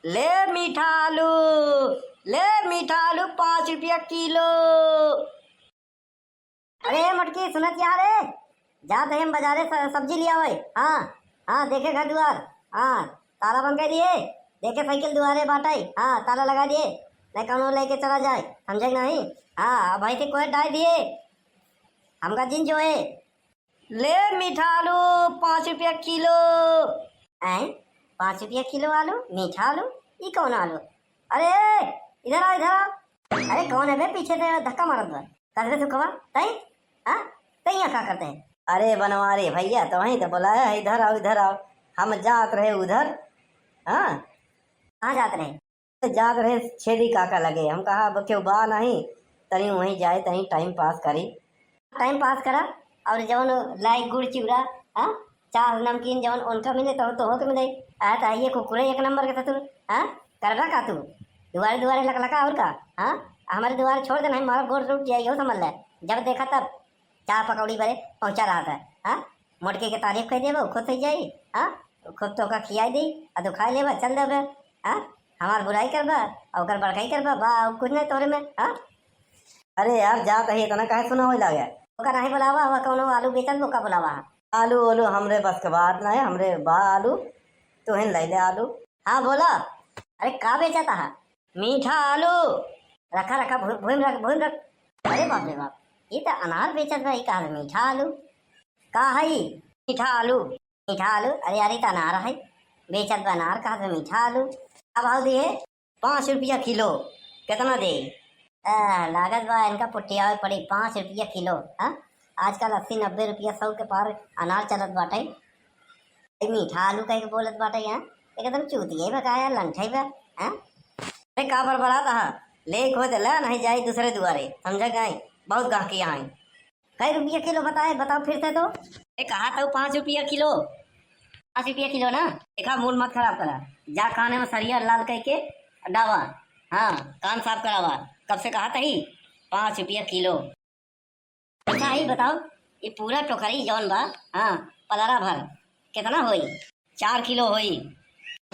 ले मीठा आलू, ले मीठा आलू 5 रुपया किलो। अरे मटकी सुनत यार है, जा दे हम बाजारे सब्जी लिया हुए। हाँ हाँ, देखे घर द्वार। हाँ, ताला बंद कर दिए, देखे साइकिल दुआरे बाटाई। हाँ, ताला लगा दिए, नहीं कौन लेके चला जाए, समझे नहीं। हाँ भाई के कोई डाल दिए हमका जिन जो है। ले मीठा आलू 5 रुपया किलो। हैं, 5 रुपया किलो आलू, मीठा आलू, ये कौन आलू? अरे इधर आओ, इधर आओ। अरे कौन है बे पीछे से धक्का मारत बा? कर दे सुखवा तई। हाँ तई यहाँ क्या करते हैं? अरे बनवारी भैया तो वहीं तो बुलाया है, इधर आओ इधर आओ। हम जात रहे उधर। हाँ, कहाँ जात रहे? जात रहे छेदी काका लगे। हम कहा अब क्यों बा नहीं, तनी वहीं जाए, तनी टाइम पास करी। टाइम पास करा और जवन लाई गुड़ चिवड़ा, हाँ, चार नमकीन जवन उनका मिले तो हो के मिले। तो आइए कुकुरे एक नंबर के तू। हाँ, करना का तू दुआरे दुआरे लका और का? हाँ, हमारे दुआरे छोड़ देना, हमारा गोड़ टूट जाएगी, हो समझ ले। जब देखा तब चार पकौड़ी भरे पहुँचा रहा था। हाँ, मुटके के तारीफ कह देबो, खुद सही जाई। हाँ, खुद तो का खियाई दी और तो खा लेबा, चल देबे। हाँ, हमार बुराई करबा और ओकर बड़काई करबा, बा कुछ नहीं तोरे में। हाँ, अरे यार जा कही इतना कहे सुना हो लगे। ओका नहीं बुलावा हुआ, कौनो आलू बेचल ओका बुलावा। आलू ओलू हमरे बस के बात ना है, हमरे बा आलू तो हिन ले ले आलू। हाँ बोला। अरे का बेचा था? मीठा आलू। रखा रखा भूम रख भूम रख। अरे बाप रे बाप, ये तो अनार बेचत भाई, कहा मीठा आलू का है? मीठा आलू, मीठा आलू। अरे यार ये तो अनार है, बेचत बा अनार, कहा मीठा आलू। अब भाव दिए 5 रुपया किलो। कितना दे? लागत बा इनका पुट्टिया पड़ी 5 रुपया किलो। हाँ, आजकल 80-90 रुपया 100 के पार अनार चलत बाटे। मीठा आलू कह के बोलत बाटे यहाँ, एकदम चूतिए बकाया लंठे बा। हाँ, अरे का बड़बड़ाता है, ले खोद ला नहीं जाए दूसरे दुआरे, समझा गए। बहुत गाहकी आए। कई रुपया किलो बताए, बताओ फिर से तो। कहा था 5 रुपया किलो, 5 रुपया किलो ना। देखा मूड मत खराब करा, जा खाने में सरिया लाल कह के डावा। हाँ, कान साफ करावा। कब से कहा था ही 5 रुपया किलो। अच्छा ही बताओ, ये पूरा टोकरी जौन बा, हाँ, पलारा भर कितना होई? 4 किलो होई।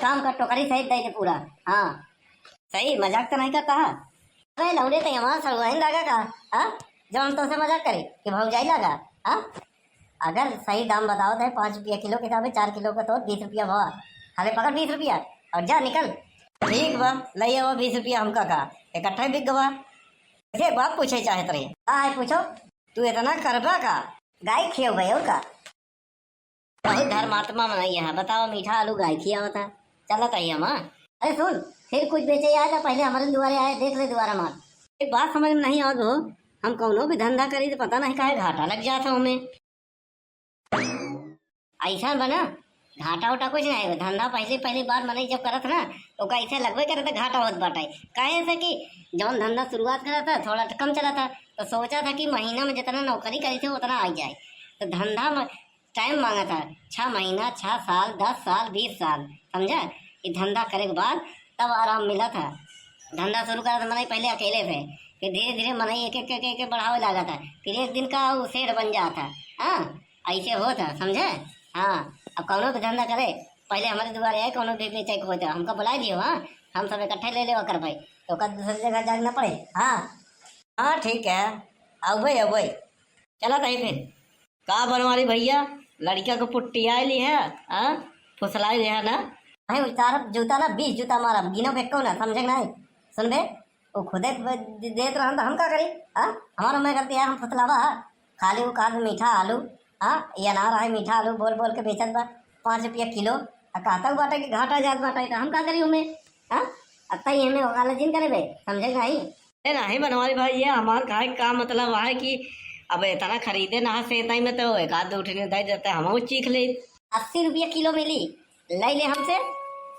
काम का टोकरी सहित दे दे पूरा। हाँ सही, मजाक तो नहीं करता है। अरे लौड़े तो हमारा सरवाइन लगा का? हाँ, जौन तो से मजाक करे कि भाव जाई लगा। हाँ, अगर सही दाम बताओ तो 5 रुपया किलो के हिसाब 4 किलो का तो 20 रुपया भाव। हाले पकड़ 20 रुपया और जा निकल। ठीक बा, लइए वो 20 रुपया हमका का इकट्ठा बिक गवा। एक बात पूछे चाहत रही। हाँ पूछो। तू इतना करबा का? गाय खियो भाई और का? बहुत धर्मात्मा मनाई है, बताओ मीठा आलू गाय खिया होता चला था हम। अरे सुन, फिर कुछ बेचे आए तो पहले हमारे दुआरे आए, देख ले दुआरा माल। एक बात समझ में नहीं आवत हो, हम कौनो भी धंधा करी तो पता नहीं काहे घाटा लग जाता हमें। ऐसा बना घाटा उटा कुछ नहीं है, धंधा पहली बार मनाई जब करत ना तो कैसे लगभग करे तो घाटा होत बाटे। काहे से कि जब धंधा शुरुआत करा था थोड़ा कम चला था, तो सोचा था कि महीना में जितना नौकरी करी थी उतना आ जाए। तो धंधा में टाइम मांगा था, 6 महीना, 6 साल, 10 साल, 20 साल, समझा। ये धंधा करे के बाद तब आराम मिला था। धंधा शुरू करा था मनाई पहले अकेले थे, फिर धीरे धीरे मनाई एक बढ़ावे लगा था, फिर एक दिन का वो सेठ बन जाता। हाँ, ऐसे होता, समझे। हाँ, अब कौनो भी धंधा करे पहले हमारे दुआरे आए, कौनो भी बेचे को होता हमको बुला दियो। हाँ, हम सब इकट्ठे ले लेवा कर भाई, तो कल दूसरी जगह जाना पड़े। हाँ हाँ ठीक है, अब भाई चला कहीं फिर। का बनवारी भैया, लड़किया को पुट्टी आयली है। हाँ, फुसलाई है ना भाई, उतार जूता ना 20 जूता मारा, गिनो फेंको ना, समझे नहीं। सुन बे, वो खुदे देत रहा तो हम का करी? हाँ, हमारा मैं करती है, हम फुसलावा खाली वो कहा मीठा आलू। हाँ, ये अनार है मीठा आलू बोल बोल के बेचत बा 5 रुपया किलो। कहता बाटा कि घाटा जात बाटा, तो हम का करी हमें? हाँ, अत्ता ही हमें होगा जिन करे बे, समझे नहीं। नहीं बनवारी भाई, ये हमार खाए का मतलब है कि अब इतना खरीदे ना से इतना ही में तो एक आध उठने दे देते हम वो चीख ले। 80 रुपया किलो मिली, ले ले हमसे,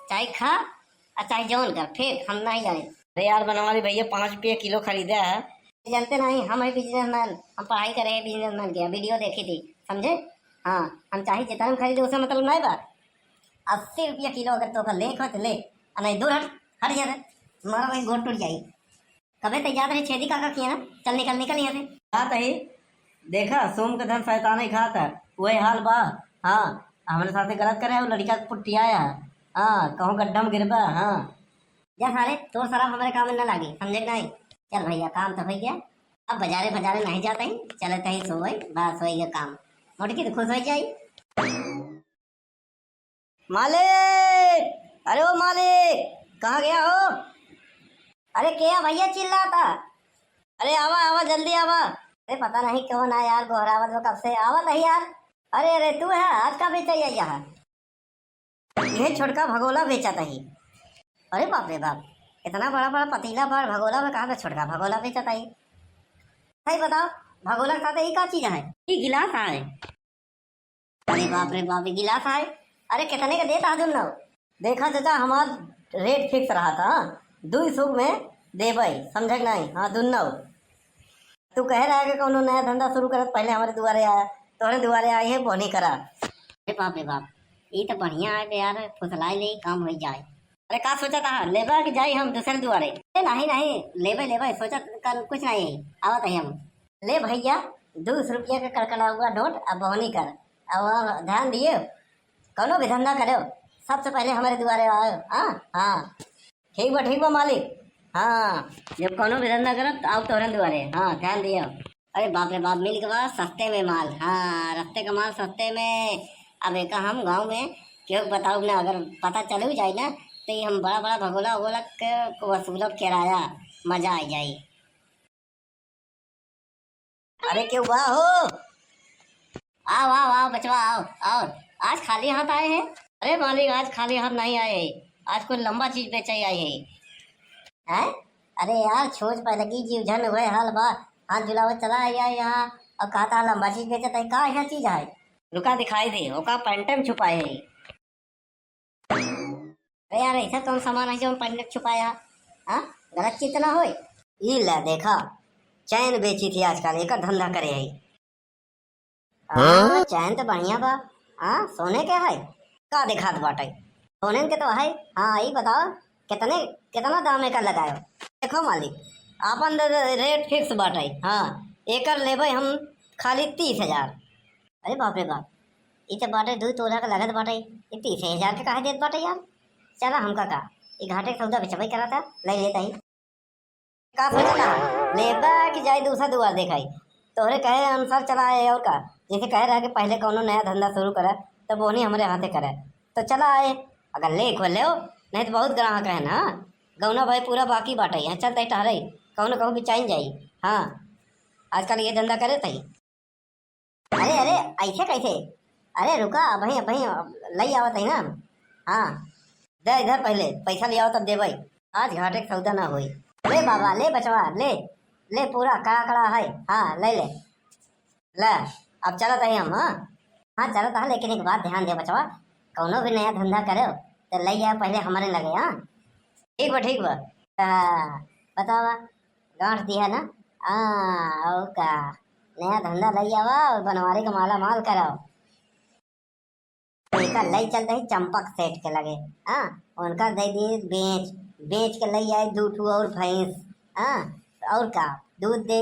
चाहे खा और चाहे जौन कर, फिर हम नहीं जाने। अरे यार बनवारी भैया 5 रुपया किलो खरीदा है, जानते नहीं हम है बिजनेसमैन, हम पढ़ाई करे हैं बिजनेसमैन की, वीडियो देखी थी, समझे। हाँ, हम चाहे जितना हम खरीदे उसे मतलब नहीं बात। 80 रुपया किलो अगर तो ले खो तो ले, नहीं दूर हट हट जा रहे, तुम्हारा वही गोट टूट जाएगी। कभी तो याद रहे छेदी काका किया ना, चल निकल निकल यहाँ से। बात है देखा, सोम का धन शैतान ही खाता, वही हाल बा। हाँ, हमारे साथ गलत करे वो लड़का पुट्टी आया। हाँ, कहूँ गड्ढा में गिरबा। हाँ, जा सारे तोर शराब हमारे काम में न लागी, समझे कि नहीं। चल भैया काम तो हो गया, अब बाजारे बाजारे नहीं जाते ही, चलते ही सोए, बस हो गया काम। मोटकी तो खुश हो जाई। मालिक, अरे ओ मालिक कहाँ गया हो? अरे क्या भैया चिल्ला था? अरे आवा आवा जल्दी आवा। अरे पता नहीं कौन है यार, गोहरावत में कब से आवा नहीं यार। अरे अरे तू है, आज का बेचा यहाँ? ये छोटका भगोला बेचा था ही। अरे बाप रे बाप, इतना बड़ा बड़ा पतीला बड़ भगोला में कहा था छोटका भगोला बेचा था ही। सही बताओ, भगोला के साथ यही का चीज है? ये गिलास है। अरे बाप रे बाप, ये गिलास है। अरे कितने का देता है तुम लोग? देखा चाचा, हमार रेट फिक्स रहा था, 200 में देबै, समझे नहीं। हाँ दुन्नो। तू कह रहा है कि कोनो नया धंधा शुरू करत पहले हमारे दुआरे आया, तोहरे दुआरे आए है बोनी करा। अरे बाप रे बाप, ये तो बढ़िया है यार, फुसलाई ले काम हो जाए। अरे का सोचा था लेबा कि जाई हम दूसरे दुआरे? नहीं नहीं, लेबे लेबे सोचा कल कुछ नहीं, आवत है हम। ले भैया 200 रुपया का कड़कड़ा हुआ नोट, अब बोनी कर। अब ध्यान दिए, कोनो भी धंधा करो सबसे पहले हमारे दुआरे आओ। हाँ हाँ ठीक बा मालिक। हाँ जब कोनो भी धंधा करो तो आओ तोहरे दुआरे। हाँ ध्यान दियो। अरे बाप रे बाप, मिल के बाद सस्ते में माल। हाँ रास्ते का माल सस्ते में। अब एक हम गांव में क्यों बताऊँ ना, अगर पता चल जाए ना तो ये हम बड़ा बड़ा भगोला वगोला के वसूलो किराया, मजा आ जाए। अरे क्यों बा हो? आओ आओ आओ बचवा आओ आओ, आज खाली हाथ आए हैं? अरे मालिक आज खाली हाथ नहीं आए, आज कोई लंबा चीज बेचे आए हैं। अरे यार छोच पे लगी जीव झन हुए हाल बा, हाथ जुलावत चला आया यहाँ। अब कहा था लंबा चीज बेचता है, का यह चीज है? रुका दिखाई दे, ओका पैंटे में छुपाए है। अरे यार ऐसा कौन सामान है जो हम पैंटे में छुपाया? हाँ गलत चीज ना हो। ये ले देखा, चैन बेची थी आजकल, एक धंधा करे है। हाँ चैन तो बढ़िया बा। हाँ सोने के है का दिखात बाटे? सोने के तो है। हाँ यही बताओ कितने कितना दाम का लगायो? देखो मालिक आपन रेट फिक्स बाटे। हाँ एकर लेबै हम खाली 30,000। अरे बाप रे बाप, ये तो बाटे 2 तोला का लगत बाटे, ये 30,000 के काहे देत बाटे यार? चला हमका का ये घाटे का सौदा बेचबे करा था, ले लेता ही। का सोचता लेबा कि जाए दूसरा दुआर देखाई? तोहरे कहे अनुसार चला आए और का, जैसे कह रहा है कि पहले कौनो नया धंधा शुरू करे तो वो नहीं हमारे हाथे करे, तो चला आए। अगर ले खोल ले नहीं तो बहुत ग्राहक है ना, गौना भाई पूरा बाकी बाटे यहाँ चलते टहरे कहूँ कहूँ भी चाहिए जाई। हाँ आजकल ये धंधा करे थे। अरे अरे ऐसे कैसे? अरे रुका अभी अभी लई आवत है ना। हाँ दे इधर पहले पैसा ले आओ तब देबै, आज घाटे का सौदा ना होई। ले बाबा ले बचवा ले, ले पूरा कड़ा कड़ा है। हाँ ले ले ले, अब चलत है हम। हाँ हाँ चलत है, लेकिन एक बात ध्यान दे बचवा, कौनो भी नया धंधा करो तो ले जाओ पहले हमारे लगे। हाँ ठीक बा। बतावा गांठ दिया ना। हाँ और का नया धंधा ले आवा और बनवारी का माला माल कराओ। एक ले चलते ही चंपक सेठ के लगे। हाँ उनका दे दिए बेच बेच के ले आए 2 और भैंस। हाँ और का दूध दे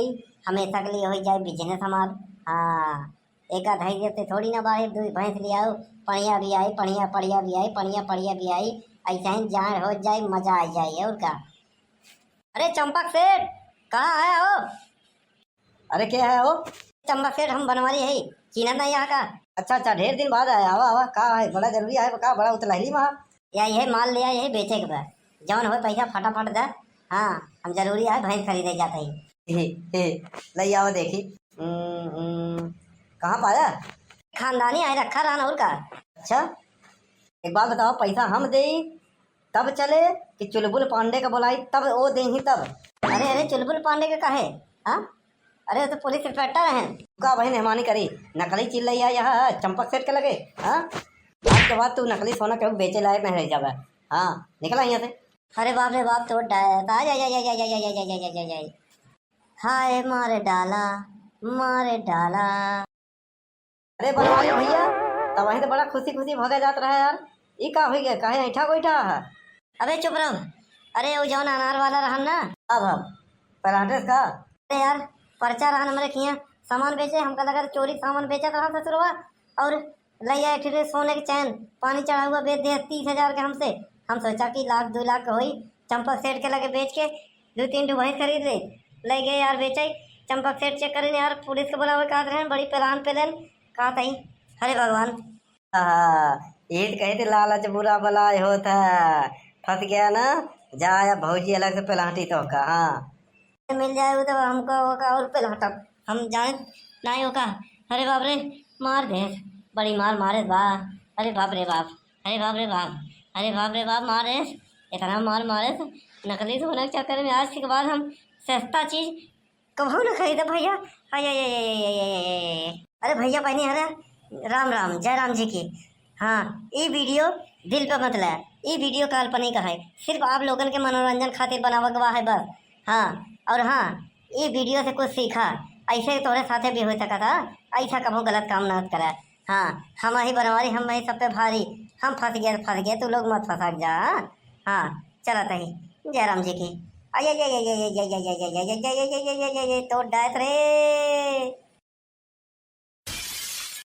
हमेशा के लिए हो जाए बिजनेस हमार। हाँ एक धैर्य से थोड़ी ना बाहर 2 भैंस ले आओ, पढ़िया भी आई पढ़िया पढ़िया भी आई पढ़िया भी आई, ऐसा ही जान हो जाए मजा आ जाए और का। अरे चंपक सेठ कहाँ है हो? अरे क्या है हो? चंपक सेठ हम बनवारी है, चीना ना यहाँ का। अच्छा ढेर दिन बाद आया, आवा आवा का है? बड़ा जरूरी है का? बड़ा उतलहली वहाँ या यही माल लिया यही बेचे के बाद जौन हो पैसा फटाफट दे। हाँ हम जरूरी है भैंस खरीदे जाते ही। लई आओ देखी। कहाँ पाया? खानदानी आए रखा रहा और का। अच्छा एक बात बताओ, पैसा हम दे तब चले कि चुलबुल पांडे का बुलाई तब वो दे ही तब? अरे अरे चुलबुल पांडे का काहे? हाँ अरे तो पुलिस इंस्पेक्टर हैं का भाई, मेहमानी करी नकली चीज लिया यहाँ चंपक सेठ के लगे। हाँ आज के बाद तू नकली सोना क्यों बेचे लायक नहीं रह जावे। हाँ निकला यहाँ से। अरे बाप रे बाप, तो हाय मारे डाला मारे डाला। अरे बनवारी भैया तब वहीं तो बड़ा खुशी खुशी भगा जात रहा है यार, ये का हो गया? काहे ऐठा गोईठा है? अबे चुप रहो। अरे वो जौन अनार वाला रहा ना, अब पराठे का। अरे यार पर्चा रहा हमारे किया सामान बेचे, हमका लगा चोरी सामान बेचा रहा ससुरवा, और ले आए फिर सोने के चैन पानी चढ़ा हुआ बेच दिया 30,000 के हमसे। हम सोचा कि 1,00,000 2 लाख का हुई, चंपक सेठ के लगे बेच के 2-3 ठो भैंस खरीद ले गए यार बेचे। चंपक सेठ चेक करें यार, पुलिस के बुलावे कहा रहे बड़ी पेलान पेलन कहा तही। अरे भगवान, ईद कही थी लालच बुरा भलाई होता है, फंस गया ना। जा भौजी अलग से पेलाटी तो का। हाँ मिल जाए वो तो हमको होगा और पेलाटब हम जाने नहीं होगा। अरे बाप रे, मार दे, बड़ी मार मारे बा। अरे बाप रे बाप, अरे बाप रे बाप, अरे बाप रे बाप, मारे इतना मार मारे तो नकली सोने के चक्कर में आज के बाद हम सस्ता चीज कभी ना खरीदे भैया। अरे भैया बहनी, अरे राम राम, जय राम जी की। हाँ, ये वीडियो दिल पे मत लाया, ये वीडियो काल्पनिक है, सिर्फ आप लोगन के मनोरंजन खातिर बनावा गवा है बस। हाँ, और हाँ, ये वीडियो से कुछ सीखा, ऐसे तोरे साथे भी हो सका था, ऐसा कभी गलत काम ना करा। हाँ, हम ही बनवारी, हम ही सब पे भारी, हम फंस गए, तू लोग मत फंसा जा। हाँ चला तही, जय राम जी की। तो डायत रे।